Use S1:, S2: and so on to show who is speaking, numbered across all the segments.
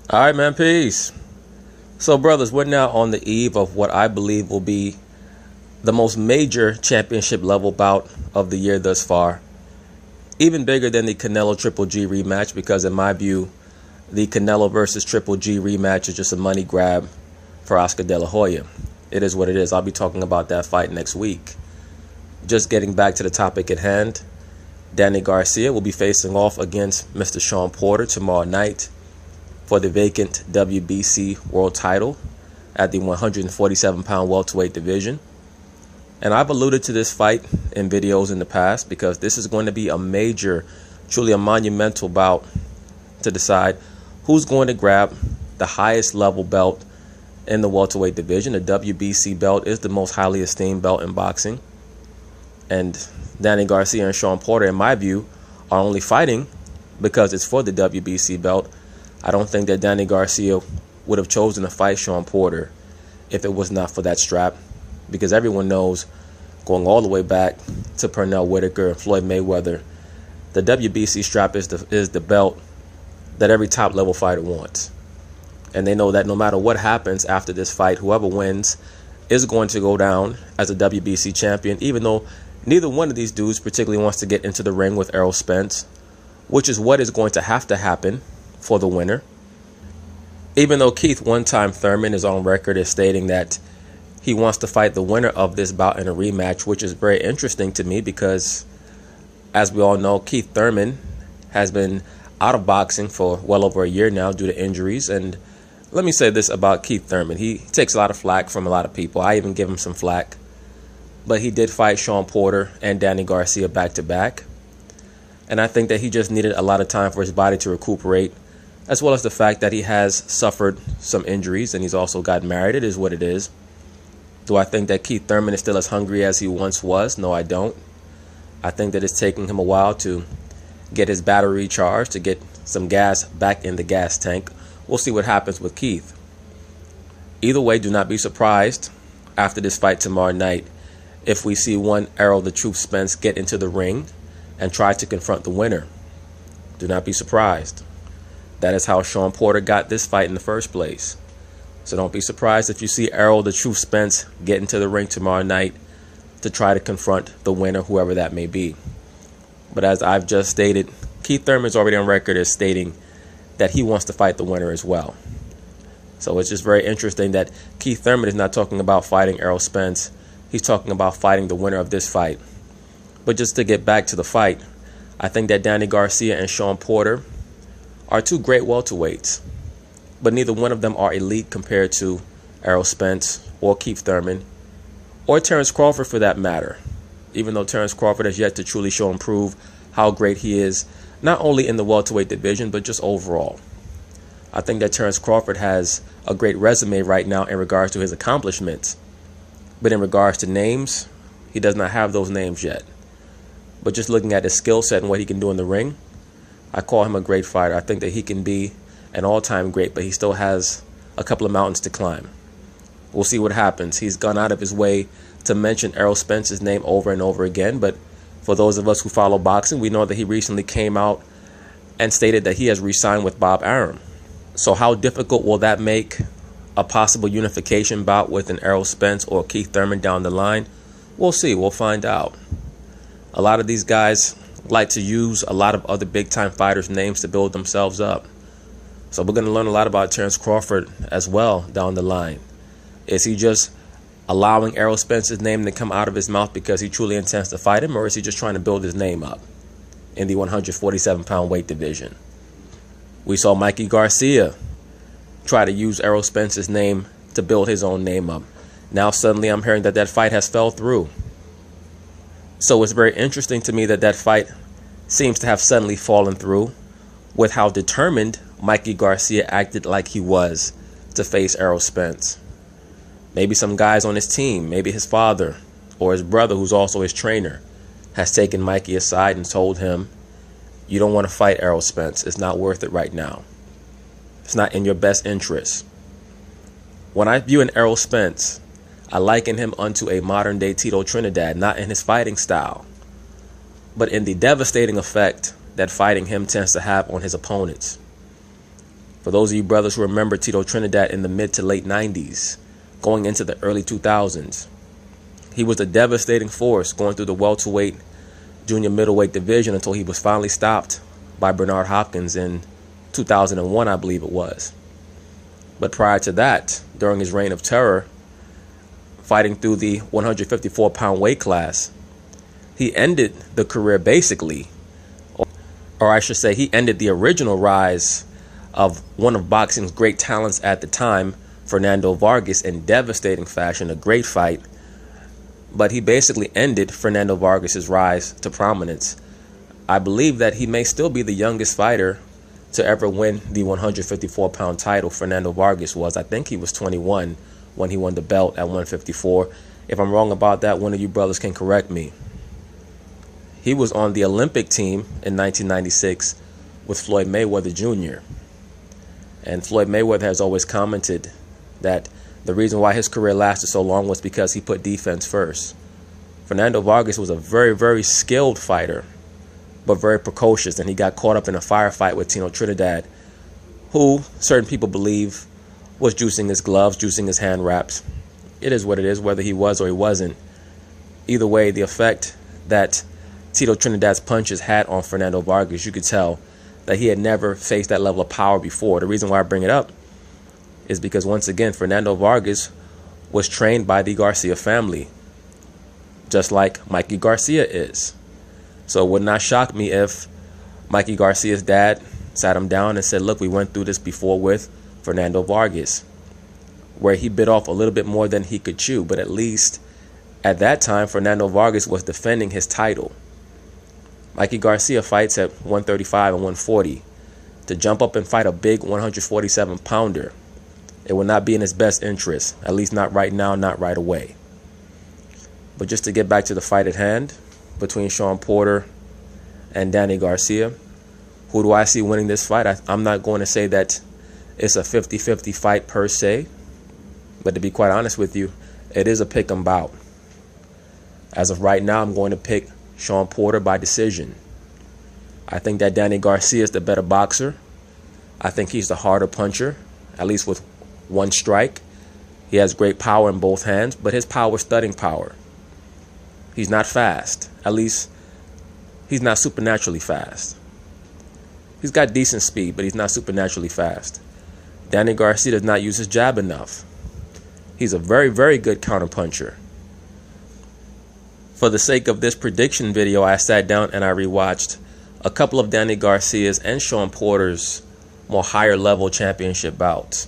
S1: All right, man, peace. So, brothers, we're now on the eve of what I believe will be the most major championship level bout of the year thus far. Even bigger than the Canelo Triple G rematch, because in my view, the Canelo versus Triple G rematch is just a money grab for Oscar De La Hoya. It is what it is. I'll be talking about that fight next week. Just getting back to the topic at hand, Danny Garcia will be facing off against Mr. Shawn Porter tomorrow night for the vacant WBC world title at the 147-pound welterweight division. And I've alluded to this fight in videos in the past because this is going to be a major, truly a monumental bout to decide who's going to grab the highest level belt in the welterweight division. The WBC belt is the most highly esteemed belt in boxing. And Danny Garcia and Shawn Porter, in my view, are only fighting because it's for the WBC belt. I don't think that Danny Garcia would have chosen to fight Shawn Porter if it was not for that strap, because everyone knows, going all the way back to Pernell Whitaker and Floyd Mayweather, the WBC strap is the belt that every top level fighter wants. And they know that no matter what happens after this fight, whoever wins is going to go down as a WBC champion, even though neither one of these dudes particularly wants to get into the ring with Errol Spence, which is what is going to have to happen for the winner. Even though Keith one-time Thurman is on record as stating that he wants to fight the winner of this bout in a rematch, which is very interesting to me because, as we all know, Keith Thurman has been out of boxing for well over a year now due to injuries. And let me say this about Keith Thurman. He takes a lot of flack from a lot of people. I even give him some flack. But he did fight Shawn Porter and Danny Garcia back-to-back. And I think that he just needed a lot of time for his body to recuperate, as well as the fact that he has suffered some injuries and he's also got married. It is what it is. Do I think that Keith Thurman is still as hungry as he once was? No, I don't. I think that it's taking him a while to get his battery charged, to get some gas back in the gas tank. We'll see what happens with Keith. Either way, do not be surprised after this fight tomorrow night if we see one Errol the Truth Spence get into the ring and try to confront the winner. Do not be surprised. That is how Shawn Porter got this fight in the first place. So don't be surprised if you see Errol the Truth Spence get into the ring tomorrow night to try to confront the winner, whoever that may be. But as I've just stated, Keith Thurman is already on record as stating that he wants to fight the winner as well. So it's just very interesting that Keith Thurman is not talking about fighting Errol Spence. He's talking about fighting the winner of this fight. But just to get back to the fight, I think that Danny Garcia and Shawn Porter are two great welterweights, but neither one of them are elite compared to Errol Spence or Keith Thurman or Terence Crawford for that matter, even though Terence Crawford has yet to truly show and prove how great he is, not only in the welterweight division, but just overall. I think that Terence Crawford has a great resume right now in regards to his accomplishments, but in regards to names, he does not have those names yet. But just looking at his skill set and what he can do in the ring, I call him a great fighter. I think that he can be an all-time great, but he still has a couple of mountains to climb. We'll see what happens. He's gone out of his way to mention Errol Spence's name over and over again, but for those of us who follow boxing, we know that he recently came out and stated that he has re-signed with Bob Arum. So how difficult will that make a possible unification bout with an Errol Spence or Keith Thurman down the line? We'll see. We'll find out. A lot of these guys like to use a lot of other big-time fighters' names to build themselves up. So we're going to learn a lot about Terence Crawford as well down the line. Is he just allowing Errol Spence's name to come out of his mouth because he truly intends to fight him, or is he just trying to build his name up in the 147-pound weight division? We saw Mikey Garcia try to use Errol Spence's name to build his own name up. Now suddenly I'm hearing that that fight has fell through. So it's very interesting to me that that fight seems to have suddenly fallen through with how determined Mikey Garcia acted like he was to face Errol Spence. Maybe some guys on his team, maybe his father or his brother, who's also his trainer, has taken Mikey aside and told him, you don't want to fight Errol Spence. It's not worth it right now. It's not in your best interest. When I view an Errol Spence, I liken him unto a modern-day Tito Trinidad, not in his fighting style, but in the devastating effect that fighting him tends to have on his opponents. For those of you brothers who remember Tito Trinidad in the mid to late 90s, going into the early 2000s, he was a devastating force going through the welterweight, junior middleweight division until he was finally stopped by Bernard Hopkins in 2001, I believe it was. But prior to that, during his reign of terror, fighting through the 154-pound weight class, he ended the career basically, or I should say he ended the original rise of one of boxing's great talents at the time, Fernando Vargas, in devastating fashion, a great fight. But he basically ended Fernando Vargas's rise to prominence. I believe that he may still be the youngest fighter to ever win the 154-pound title. Fernando Vargas was. I think he was 21 when he won the belt at 154. If I'm wrong about that, one of you brothers can correct me. He was on the Olympic team in 1996 with Floyd Mayweather Jr. And Floyd Mayweather has always commented that the reason why his career lasted so long was because he put defense first. Fernando Vargas was a very, very skilled fighter, but very precocious, and he got caught up in a firefight with Tito Trinidad, who certain people believe was juicing his gloves, juicing his hand wraps. It is what it is, whether he was or he wasn't. Either way, the effect that Tito Trinidad's punches had on Fernando Vargas, you could tell that he had never faced that level of power before. The reason why I bring it up is because, once again, Fernando Vargas was trained by the Garcia family, just like Mikey Garcia is. So it would not shock me if Mikey Garcia's dad sat him down and said, look, we went through this before with Fernando Vargas, where he bit off a little bit more than he could chew. But at least at that time, Fernando Vargas was defending his title. Mikey Garcia fights at 135 and 140. To jump up and fight a big 147-pounder, it will not be in his best interest, at least not right now, not right away. But just to get back to the fight at hand between Shawn Porter and Danny Garcia, who do I see winning this fight? I'm not going to say that it's a 50-50 fight per se, but to be quite honest with you, it is a pick-em bout. As of right now, I'm going to pick Shawn Porter by decision. I think that Danny Garcia is the better boxer. I think he's the harder puncher, at least with one strike. He has great power in both hands, but his power is studding power. He's not fast. At least he's not supernaturally fast. He's got decent speed, but he's not supernaturally fast. Danny Garcia does not use his jab enough. He's a very, very good counterpuncher. For the sake of this prediction video, I sat down and I rewatched a couple of Danny Garcia's and Shawn Porter's more higher level championship bouts.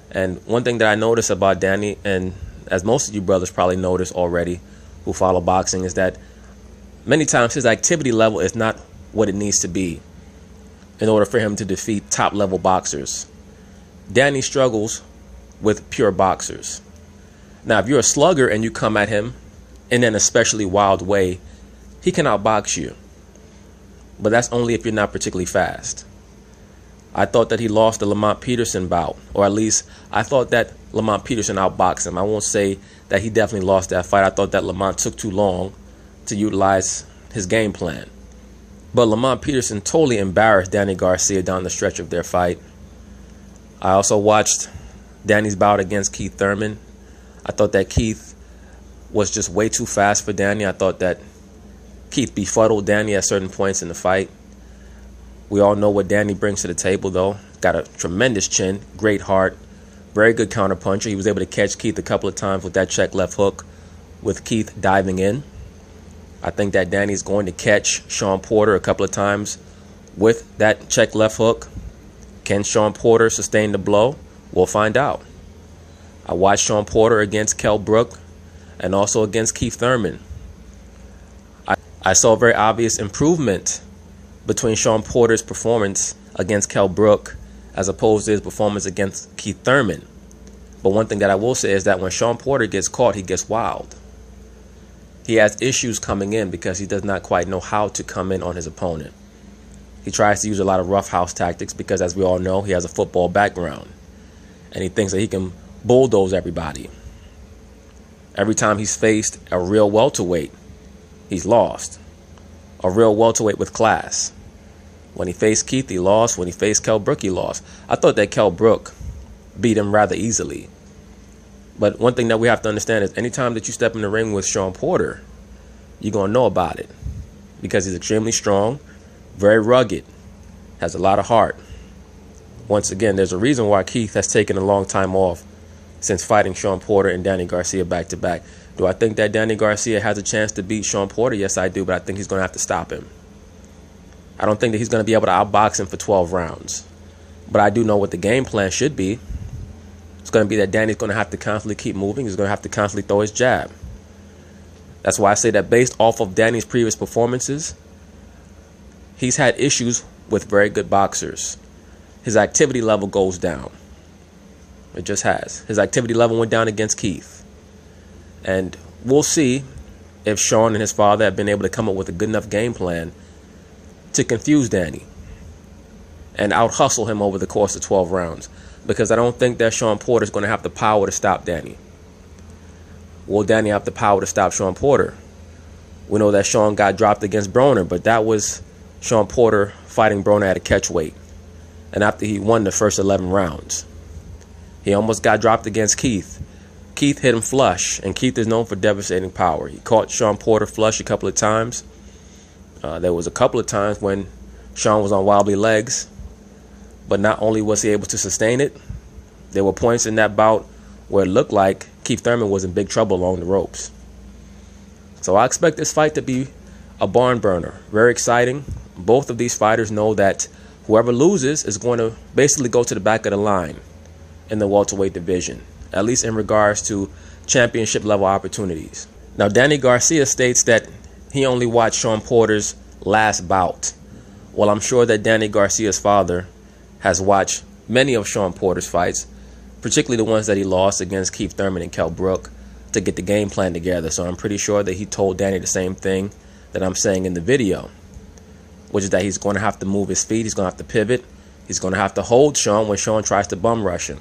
S1: And one thing that I noticed about Danny, and as most of you brothers probably noticed already who follow boxing, is that many times his activity level is not what it needs to be in order for him to defeat top level boxers. Danny struggles with pure boxers. Now, if you're a slugger and you come at him in an especially wild way, he can outbox you. But that's only if you're not particularly fast. I thought that he lost the Lamont Peterson bout, or at least I thought that Lamont Peterson outboxed him. I won't say that he definitely lost that fight. I thought that Lamont took too long to utilize his game plan. But Lamont Peterson totally embarrassed Danny Garcia down the stretch of their fight. I also watched Danny's bout against Keith Thurman. I thought that Keith was just way too fast for Danny. I thought that Keith befuddled Danny at certain points in the fight. We all know what Danny brings to the table, though. Got a tremendous chin, great heart, very good counterpuncher. He was able to catch Keith a couple of times with that check left hook, with Keith diving in. I think that Danny's going to catch Shawn Porter a couple of times with that check left hook. Can Shawn Porter sustain the blow? We'll find out. I watched Shawn Porter against Kell Brook and also against Keith Thurman. I saw a very obvious improvement between Shawn Porter's performance against Kell Brook as opposed to his performance against Keith Thurman. But one thing that I will say is that when Shawn Porter gets caught, he gets wild. He has issues coming in because he does not quite know how to come in on his opponent. He tries to use a lot of roughhouse tactics because, as we all know, he has a football background. And he thinks that he can bulldoze everybody. Every time he's faced a real welterweight, he's lost. A real welterweight with class. When he faced Keith, he lost. When he faced Kell Brook, he lost. I thought that Kell Brook beat him rather easily. But one thing that we have to understand is anytime that you step in the ring with Shawn Porter, you're going to know about it. Because he's extremely strong, very rugged, has a lot of heart. Once again, there's a reason why Keith has taken a long time off since fighting Shawn Porter and Danny Garcia back-to-back. Do I think that Danny Garcia has a chance to beat Shawn Porter? Yes, I do, but I think he's going to have to stop him. I don't think that he's going to be able to outbox him for 12 rounds. But I do know what the game plan should be. It's going to be that Danny's going to have to constantly keep moving. He's going to have to constantly throw his jab. That's why I say that based off of Danny's previous performances, he's had issues with very good boxers. His activity level goes down. It just has. His activity level went down against Keith. And we'll see if Shawn and his father have been able to come up with a good enough game plan to confuse Danny and out-hustle him over the course of 12 rounds. Because I don't think that Shawn Porter is going to have the power to stop Danny. Will Danny have the power to stop Shawn Porter? We know that Shawn got dropped against Broner, but that was Shawn Porter fighting Broner at a catch weight. And after he won the first 11 rounds. He almost got dropped against Keith. Keith hit him flush, and Keith is known for devastating power. He caught Shawn Porter flush a couple of times. There was a couple of times when Shawn was on wobbly legs, but not only was he able to sustain it, there were points in that bout where it looked like Keith Thurman was in big trouble along the ropes. So I expect this fight to be a barn burner. Very exciting. Both of these fighters know that whoever loses is going to basically go to the back of the line in the welterweight division, at least in regards to championship level opportunities. Now, Danny Garcia states that he only watched Shawn Porter's last bout. Well, I'm sure that Danny Garcia's father has watched many of Shawn Porter's fights, particularly the ones that he lost against Keith Thurman and Kell Brook, to get the game plan together. So I'm pretty sure that he told Danny the same thing that I'm saying in the video, which is that he's going to have to move his feet, he's going to have to pivot, he's going to have to hold Shawn when Shawn tries to bum rush him.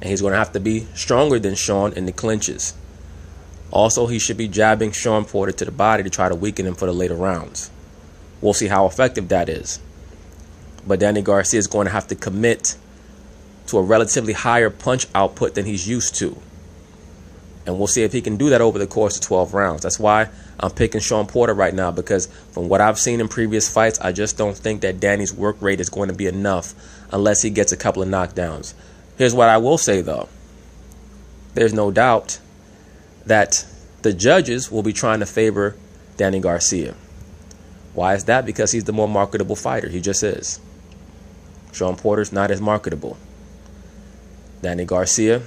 S1: And he's going to have to be stronger than Shawn in the clinches. Also, he should be jabbing Shawn Porter to the body to try to weaken him for the later rounds. We'll see how effective that is. But Danny Garcia is going to have to commit to a relatively higher punch output than he's used to. And we'll see if he can do that over the course of 12 rounds. That's why I'm picking Shawn Porter right now, because from what I've seen in previous fights, I just don't think that Danny's work rate is going to be enough unless he gets a couple of knockdowns. Here's what I will say, though. There's no doubt that the judges will be trying to favor Danny Garcia. Why is that? Because he's the more marketable fighter. He just is. Shawn Porter's not as marketable. Danny Garcia,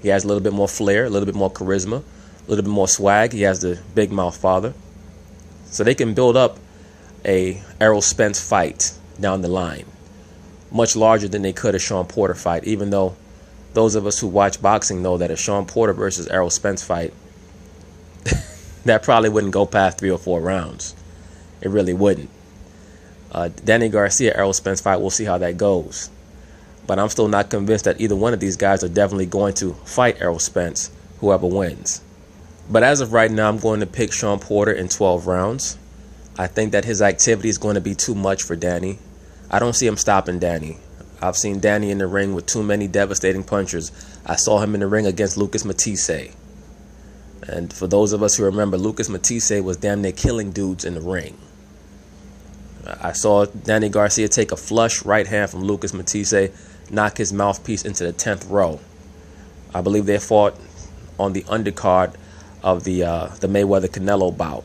S1: he has a little bit more flair, a little bit more charisma, a little bit more swag. He has the big mouth father. So they can build up a Errol Spence fight down the line, much larger than they could a Shawn Porter fight, even though those of us who watch boxing know that a Shawn Porter versus Errol Spence fight, that probably wouldn't go past 3 or 4 rounds. It really wouldn't. Danny Garcia, Errol Spence fight, we'll see how that goes. But I'm still not convinced that either one of these guys are definitely going to fight Errol Spence, whoever wins. But as of right now, I'm going to pick Shawn Porter in 12 rounds. I think that his activity is going to be too much for Danny. I don't see him stopping Danny. I've seen Danny in the ring with too many devastating punchers. I saw him in the ring against Lucas Matisse. And for those of us who remember, Lucas Matisse was damn near killing dudes in the ring. I saw Danny Garcia take a flush right hand from Lucas Matisse, knock his mouthpiece into the 10th row. I believe they fought on the undercard of the Mayweather-Canelo bout.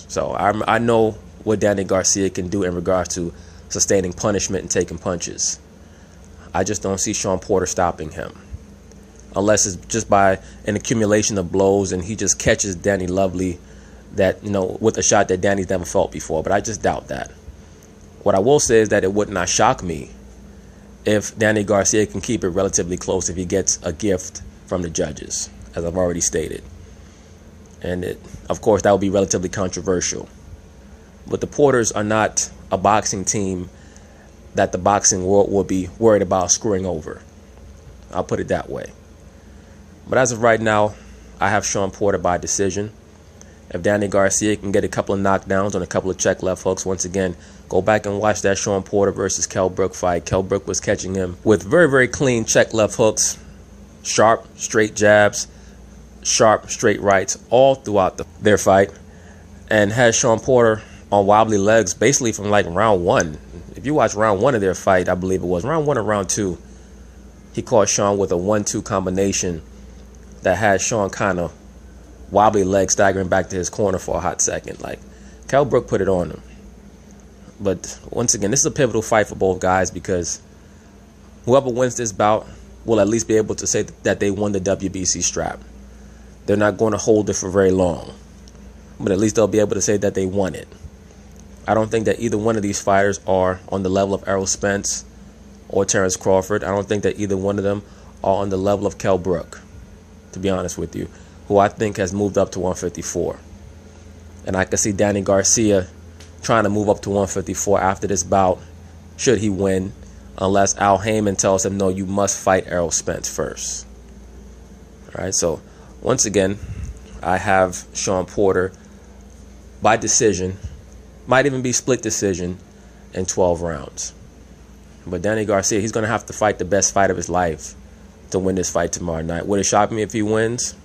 S1: So I know what Danny Garcia can do in regards to sustaining punishment and taking punches. I just don't see Shawn Porter stopping him, unless it's just by an accumulation of blows and he just catches Danny Lovely, that, you know, with a shot that Danny's never felt before. But I just doubt that. What I will say is that it would not shock me if Danny Garcia can keep it relatively close if he gets a gift from the judges, as I've already stated. And of course, that would be relatively controversial. But the Porters are not a boxing team that the boxing world will be worried about screwing over. I'll put it that way. But as of right now, I have Shawn Porter by decision. If Danny Garcia can get a couple of knockdowns on a couple of check left hooks, once again, go back and watch that Shawn Porter versus Kell Brook fight. Kell Brook was catching him with very, very clean check left hooks, sharp, straight jabs, sharp, straight rights all throughout their fight, and had Shawn Porter on wobbly legs basically from like round one. If you watch round one of their fight, I believe it was round one or round two, he caught Shawn with a 1-2 combination that had Shawn kind of wobbly legs staggering back to his corner for a hot second. Like, Kell Brook put it on him. But once again, this is a pivotal fight for both guys because whoever wins this bout will at least be able to say that they won the WBC strap. They're not going to hold it for very long, but at least they'll be able to say that they won it. I don't think that either one of these fighters are on the level of Errol Spence or Terrence Crawford. I don't think that either one of them are on the level of Kell Brook, to be honest with you, who I think has moved up to 154. And I can see Danny Garcia trying to move up to 154 after this bout, should he win, unless Al Heyman tells him, no, you must fight Errol Spence first. All right, so once again, I have Shawn Porter by decision, might even be split decision, in 12 rounds. But Danny Garcia, he's going to have to fight the best fight of his life to win this fight tomorrow night. Would it shock me if he wins?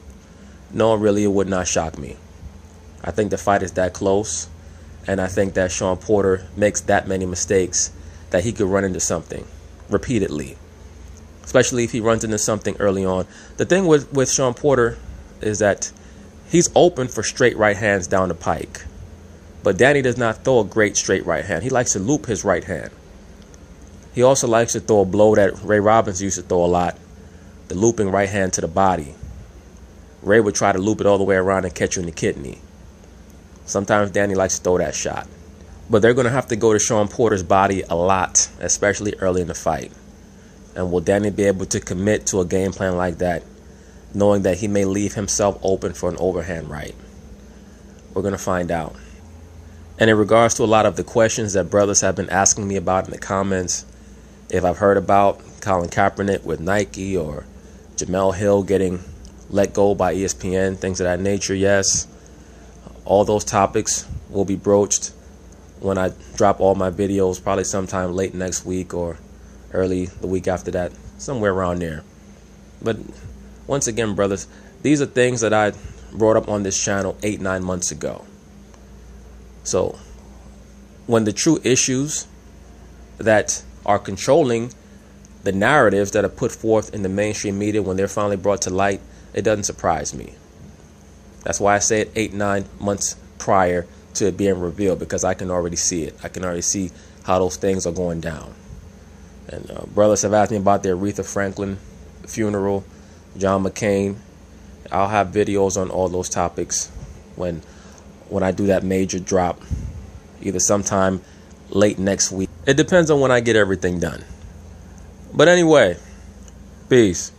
S1: No, really, it would not shock me. I think the fight is that close, and I think that Shawn Porter makes that many mistakes that he could run into something repeatedly, especially if he runs into something early on. The thing with Shawn Porter is that he's open for straight right hands down the pike, but Danny does not throw a great straight right hand. He likes to loop his right hand. He also likes to throw a blow that Ray Robbins used to throw a lot, the looping right hand to the body. Ray would try to loop it all the way around and catch you in the kidney. Sometimes Danny likes to throw that shot. But they're going to have to go to Shawn Porter's body a lot, especially early in the fight. And will Danny be able to commit to a game plan like that, knowing that he may leave himself open for an overhand right? We're going to find out. And in regards to a lot of the questions that brothers have been asking me about in the comments, if I've heard about Colin Kaepernick with Nike or Jamel Hill getting let go by ESPN, things of that nature, yes. All those topics will be broached when I drop all my videos, probably sometime late next week or early the week after that, somewhere around there. But once again, brothers, these are things that I brought up on this channel 8-9 months ago. So when the true issues that are controlling the narratives that are put forth in the mainstream media, when they're finally brought to light, it doesn't surprise me. That's why I say it 8-9 months prior to it being revealed, because I can already see it. I can already see how those things are going down. And brothers have asked me about the Aretha Franklin funeral, John McCain. I'll have videos on all those topics when I do that major drop, either sometime late next week. It depends on when I get everything done. But anyway, peace.